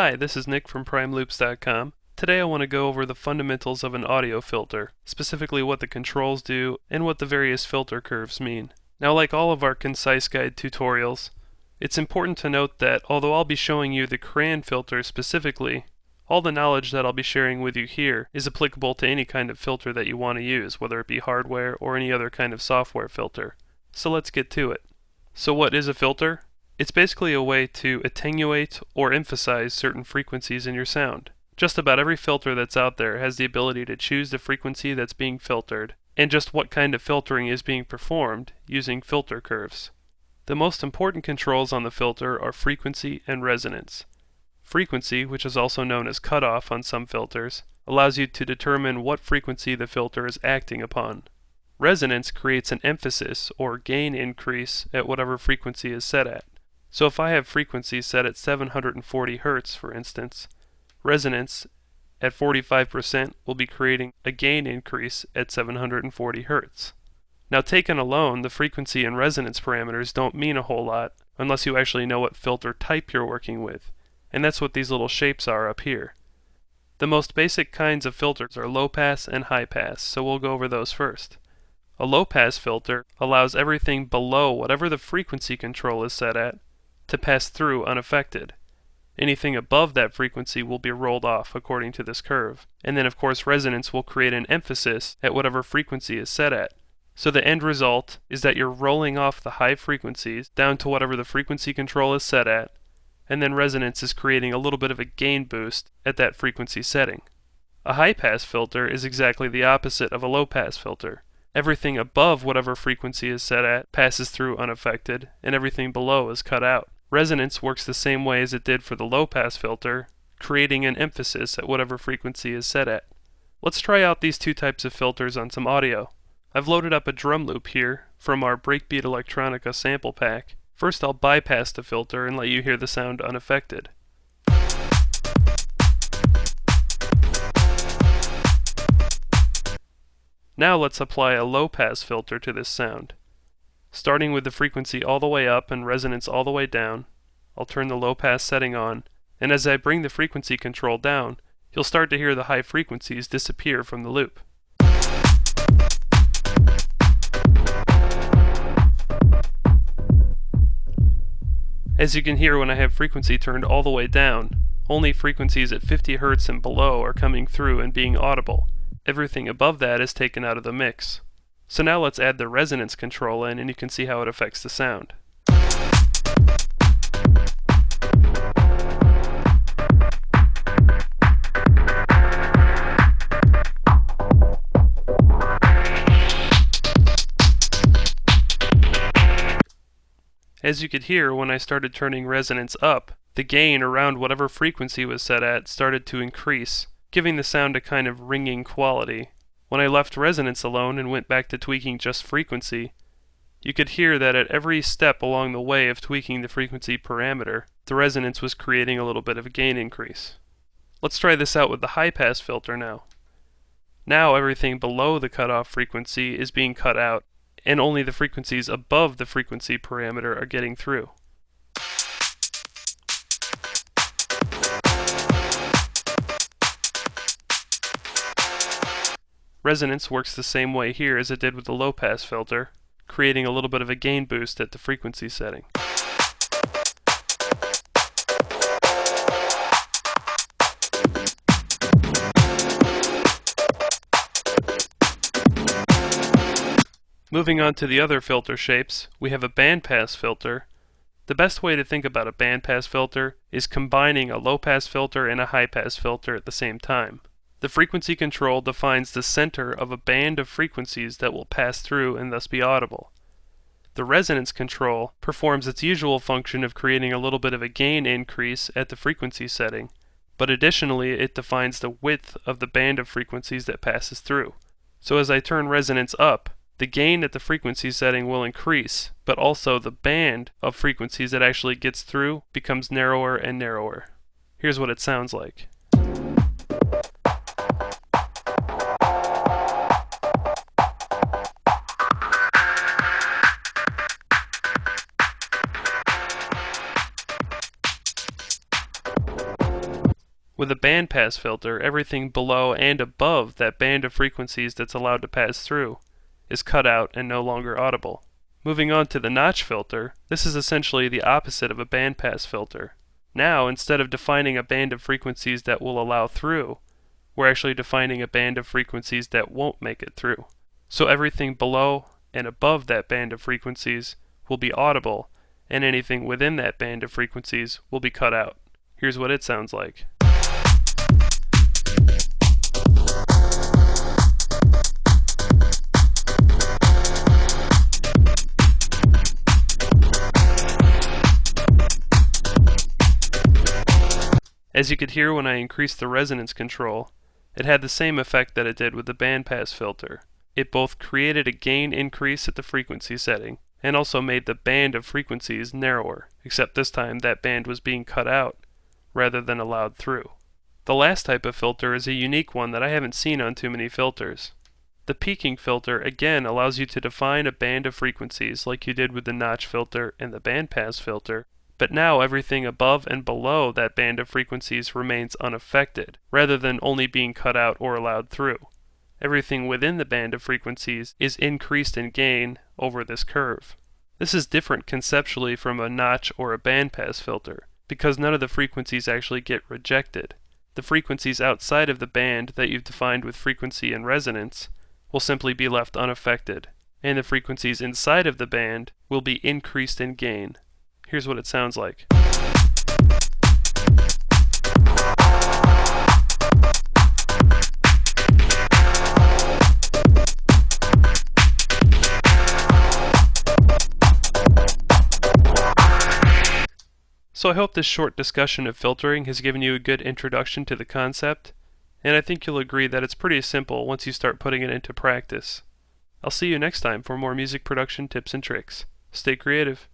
Hi, this is Nick from PrimeLoops.com. Today I want to go over the fundamentals of an audio filter, specifically what the controls do and what the various filter curves mean. Now, like all of our concise guide tutorials, it's important to note that although I'll be showing you the CRAN filter specifically, all the knowledge that I'll be sharing with you here is applicable to any kind of filter that you want to use, whether it be hardware or any other kind of software filter. So let's get to it. So what is a filter? It's basically a way to attenuate or emphasize certain frequencies in your sound. Just about every filter that's out there has the ability to choose the frequency that's being filtered, and just what kind of filtering is being performed using filter curves. The most important controls on the filter are frequency and resonance. Frequency, which is also known as cutoff on some filters, allows you to determine what frequency the filter is acting upon. Resonance creates an emphasis or gain increase at whatever frequency is set at. So if I have frequency set at 740 Hz, for instance, resonance at 45% will be creating a gain increase at 740 Hz. Now, taken alone, the frequency and resonance parameters don't mean a whole lot unless you actually know what filter type you're working with, and that's what these little shapes are up here. The most basic kinds of filters are low pass and high pass, so we'll go over those first. A low pass filter allows everything below whatever the frequency control is set at to pass through unaffected. Anything above that frequency will be rolled off according to this curve. And then of course resonance will create an emphasis at whatever frequency is set at. So the end result is that you're rolling off the high frequencies down to whatever the frequency control is set at, and then resonance is creating a little bit of a gain boost at that frequency setting. A high pass filter is exactly the opposite of a low pass filter. Everything above whatever frequency is set at passes through unaffected, and everything below is cut out. Resonance works the same way as it did for the low-pass filter, creating an emphasis at whatever frequency is set at. Let's try out these two types of filters on some audio. I've loaded up a drum loop here from our Breakbeat Electronica sample pack. First I'll bypass the filter and let you hear the sound unaffected. Now let's apply a low-pass filter to this sound. Starting with the frequency all the way up and resonance all the way down, I'll turn the low pass setting on, and as I bring the frequency control down, you'll start to hear the high frequencies disappear from the loop. As you can hear, when I have frequency turned all the way down, only frequencies at 50 Hz and below are coming through and being audible. Everything above that is taken out of the mix. So now let's add the resonance control in and you can see how it affects the sound. As you could hear, when I started turning resonance up, the gain around whatever frequency was set at started to increase, giving the sound a kind of ringing quality. When I left resonance alone and went back to tweaking just frequency, you could hear that at every step along the way of tweaking the frequency parameter, the resonance was creating a little bit of a gain increase. Let's try this out with the high pass filter now. Now everything below the cutoff frequency is being cut out, and only the frequencies above the frequency parameter are getting through. Resonance works the same way here as it did with the low-pass filter, creating a little bit of a gain boost at the frequency setting. Moving on to the other filter shapes, we have a bandpass filter. The best way to think about a bandpass filter is combining a low-pass filter and a high-pass filter at the same time. The frequency control defines the center of a band of frequencies that will pass through and thus be audible. The resonance control performs its usual function of creating a little bit of a gain increase at the frequency setting, but additionally it defines the width of the band of frequencies that passes through. So as I turn resonance up, the gain at the frequency setting will increase, but also the band of frequencies that actually gets through becomes narrower and narrower. Here's what it sounds like. With a bandpass filter, everything below and above that band of frequencies that's allowed to pass through is cut out and no longer audible. Moving on to the notch filter, this is essentially the opposite of a bandpass filter. Now, instead of defining a band of frequencies that will allow through, we're actually defining a band of frequencies that won't make it through. So everything below and above that band of frequencies will be audible, and anything within that band of frequencies will be cut out. Here's what it sounds like. As you could hear when I increased the resonance control, it had the same effect that it did with the bandpass filter. It both created a gain increase at the frequency setting and also made the band of frequencies narrower, except this time that band was being cut out rather than allowed through. The last type of filter is a unique one that I haven't seen on too many filters. The peaking filter again allows you to define a band of frequencies like you did with the notch filter and the bandpass filter, but now everything above and below that band of frequencies remains unaffected, rather than only being cut out or allowed through. Everything within the band of frequencies is increased in gain over this curve. This is different conceptually from a notch or a bandpass filter, because none of the frequencies actually get rejected. The frequencies outside of the band that you've defined with frequency and resonance will simply be left unaffected, and the frequencies inside of the band will be increased in gain. Here's what it sounds like. So I hope this short discussion of filtering has given you a good introduction to the concept, and I think you'll agree that it's pretty simple once you start putting it into practice. I'll see you next time for more music production tips and tricks. Stay creative.